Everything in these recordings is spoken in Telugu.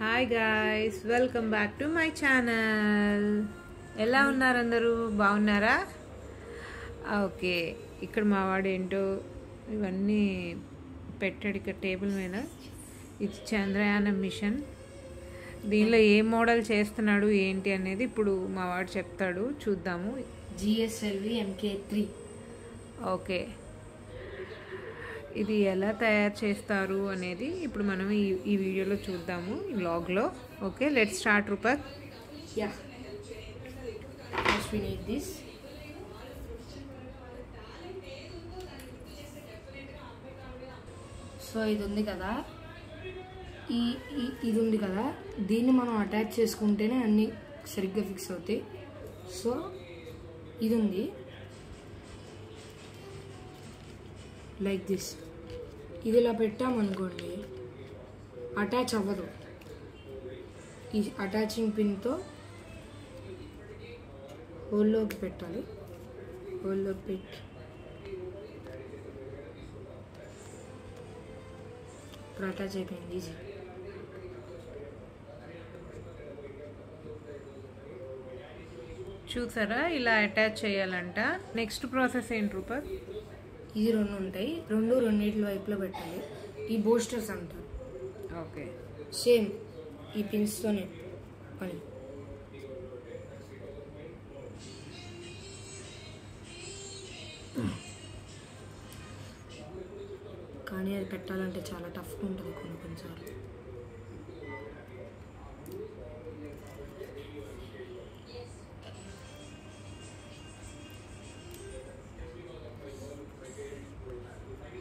Hi guys, welcome back to my channel. ఎలా ఉన్నారు అందరూ? బాగున్నారా? ఓకే, ఇక్కడ మా వాడు ఏంటో ఇవన్నీ పెట్టాడు ఇక్కడ టేబుల్ మీద. ఇది చంద్రయానం మిషన్. దీనిలో ఏ మోడల్ చేస్తున్నాడు ఏంటి అనేది ఇప్పుడు మా వాడు చెప్తాడు, చూద్దాము. GSLV MK3. ఓకే, ఇది ఎలా తయారు చేస్తారు అనేది ఇప్పుడు మనం ఈ వీడియోలో చూద్దాము, ఈ వ్లాగ్లో. Okay, let's start Rupak. Yeah. First we need this. So ఇది ఉంది కదా, ఇది ఉంది కదా, దీన్ని మనం అటాచ్ చేసుకుంటేనే అన్నీ సరిగ్గా ఫిక్స్ అవుతాయి. సో ఇది ఉంది లైక్ దిస్. ఇది ఇలా పెట్టామనుకోండి అటాచ్ అవ్వదు. ఈ అటాచింగ్ పిన్తో హోల్లోకి పెట్టాలి. హోల్లోకి పెట్టి ఇప్పుడు అటాచ్ అయిపోయింది. ఈజీ. చూసారా, ఇలా అటాచ్ చేయాలంట. నెక్స్ట్ ప్రాసెస్ ఏంటి రూపక్? ఇది రెండు ఉంటాయి, రెండింటి వైపులో పెట్టాలి. ఈ బూస్టర్స్ అంటారు. ఓకే, సేమ్ ఈ పిన్స్తోనే పని. కానీ అది పెట్టాలంటే చాలా టఫ్గా ఉంటుంది కొన్నిసార్లు.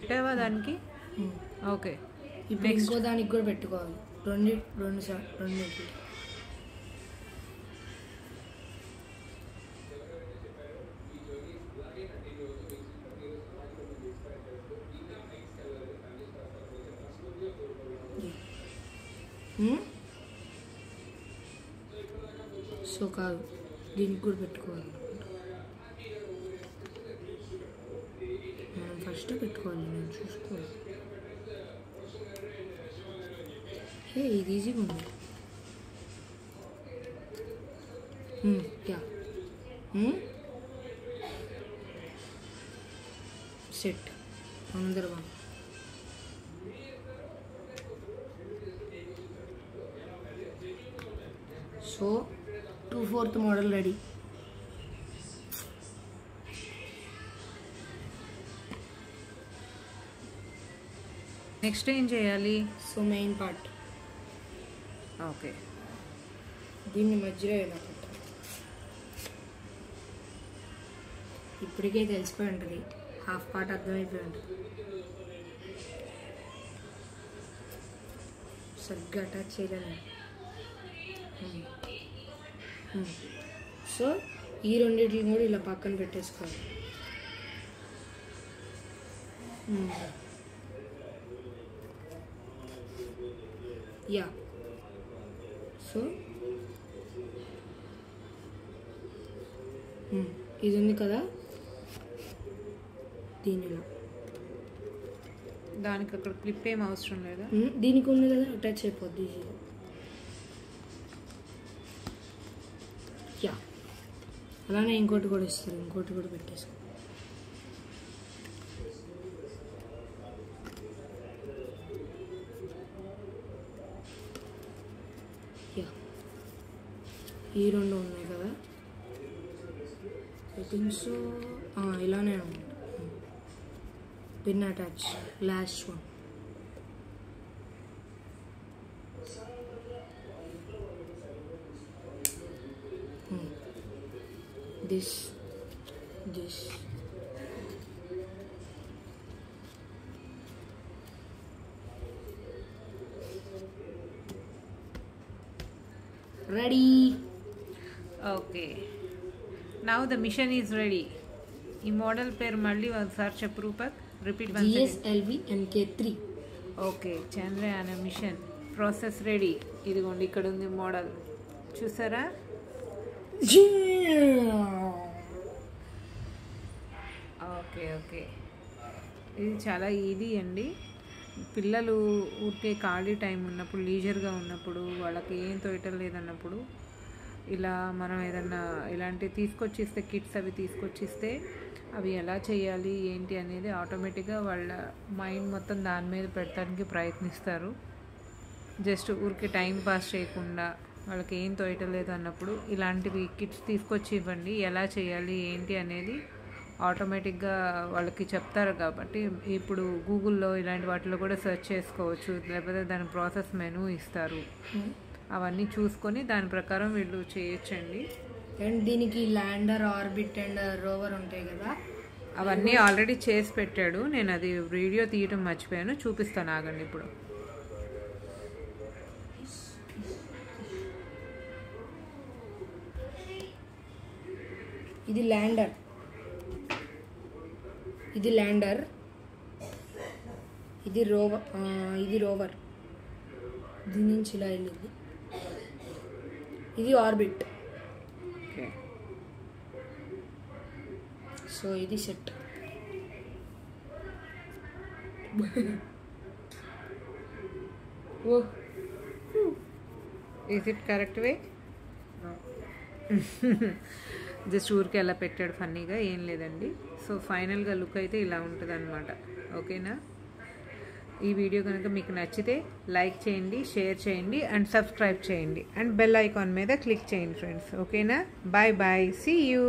పెట్టావా దానికి? ఓకే, ఇప్పుడు ఇంకో దానికి కూడా పెట్టుకోవాలి. రెండింటికి సో కాదు, దీనికి కూడా పెట్టుకోవాలి. మనం ఫస్ట్ పెట్టుకోవాలి, నేను చూసుకోవాలి. ఇది ఈజీగా ఉంది. యా, సెట్ అందరం. So 2/4 model ready. నెక్స్ట్ ఏం చేయాలి? సో మెయిన్ పార్ట్, ఓకే, దీన్ని మధ్యలో ఇలా పెట్టాలి. ఇప్పటికే తెలిసిపోయి ఉంటుంది, హాఫ్ పార్ట్ అర్థమైపోయి ఉంటుంది. సరిగ్గా అటాచ్ చేయలేదు. సో ఈ రెండింటిని కూడా ఇలా పక్కన పెట్టేసుకోవాలి. యా, సో ఇది ఉంది కదా, దీనిలో దానికి అక్కడ క్లిప్ ఏం అవసరం లేదా? దీనికి ఉంది కదా, అటాచ్ అయిపోద్ది ఈజీగా. యా, అలానే ఇంకోటి కూడా ఇస్తారు, ఇంకోటి కూడా పెట్టేసుకో. యా, ఈ రెండు ఉన్నాయి కదా, ఐ థింక్ సో. ఇలానే ఉంది. Pin attach, last one. This ready. Okay, now the mission is ready. ఈ మోడల్ పేరు మళ్ళీ ఒకసారి చెప్పు Rupak, repeat. GSLV MK3. Okay, Chandrayaan mission process ready. ఇదిగోండి, ఇక్కడ ఉంది మోడల్, చూసారా? ఓకే, ఇది చాలా ఈజీ అండి. పిల్లలు ఊరికే ఖాళీ టైం ఉన్నప్పుడు, లీజర్గా ఉన్నప్పుడు, వాళ్ళకి ఏం తోయటం లేదన్నప్పుడు ఇలా మనం ఏదన్నా ఇలాంటివి తీసుకొచ్చిస్తే, కిట్స్ అవి తీసుకొచ్చిస్తే అవి ఎలా చేయాలి ఏంటి అనేది ఆటోమేటిక్గా వాళ్ళ మైండ్ మొత్తం దాని మీద పెట్టడానికి ప్రయత్నిస్తారు. జస్ట్ ఊరికి టైం పాస్ చేయకుండా వాళ్ళకి ఏం తోయటం లేదు అన్నప్పుడు ఇలాంటివి కిట్స్ తీసుకొచ్చి ఇవ్వండి. ఎలా చేయాలి ఏంటి అనేది ఆటోమేటిక్గా వాళ్ళకి చెప్తారు. కాబట్టి ఇప్పుడు గూగుల్లో ఇలాంటి వాటిలో కూడా సెర్చ్ చేసుకోవచ్చు, లేకపోతే దాని ప్రాసెస్ మెనూ ఇస్తారు. అవన్నీ చూసుకొని దాని ప్రకారం వీళ్ళు చేయొచ్చండి. అండ్ దీనికి ల్యాండర్, ఆర్బిట్ అండ్ రోవర్ ఉంటాయి కదా, అవన్నీ ఆల్రెడీ చేసి పెట్టాడు. నేను అది వీడియో తీయడం మర్చిపోయాను, చూపిస్తాను ఆగండి. ఇప్పుడు ఇది ల్యాండర్, ఇది ల్యాండర్, ఇది రోవర్, ఇది రోవర్, దీని నుంచి ఇలా వెళ్ళింది. ఇది ఆర్బిట్. సో ఇది set. Oh, is it correct way? Just ఊరికి ఎలా పెట్టాడు ఫన్నీగా, ఏం లేదండి. సో ఫైనల్గా లుక్ అయితే ఇలా ఉంటుంది అనమాట. ఓకేనా? ఈ వీడియో కనుక మీకు నచ్చితే లైక్ చేయండి, షేర్ చేయండి అండ్ సబ్స్క్రైబ్ చేయండి అండ్ బెల్ ఐకాన్ మీద క్లిక్ చేయండి ఫ్రెండ్స్. ఓకేనా? Bye bye, see you.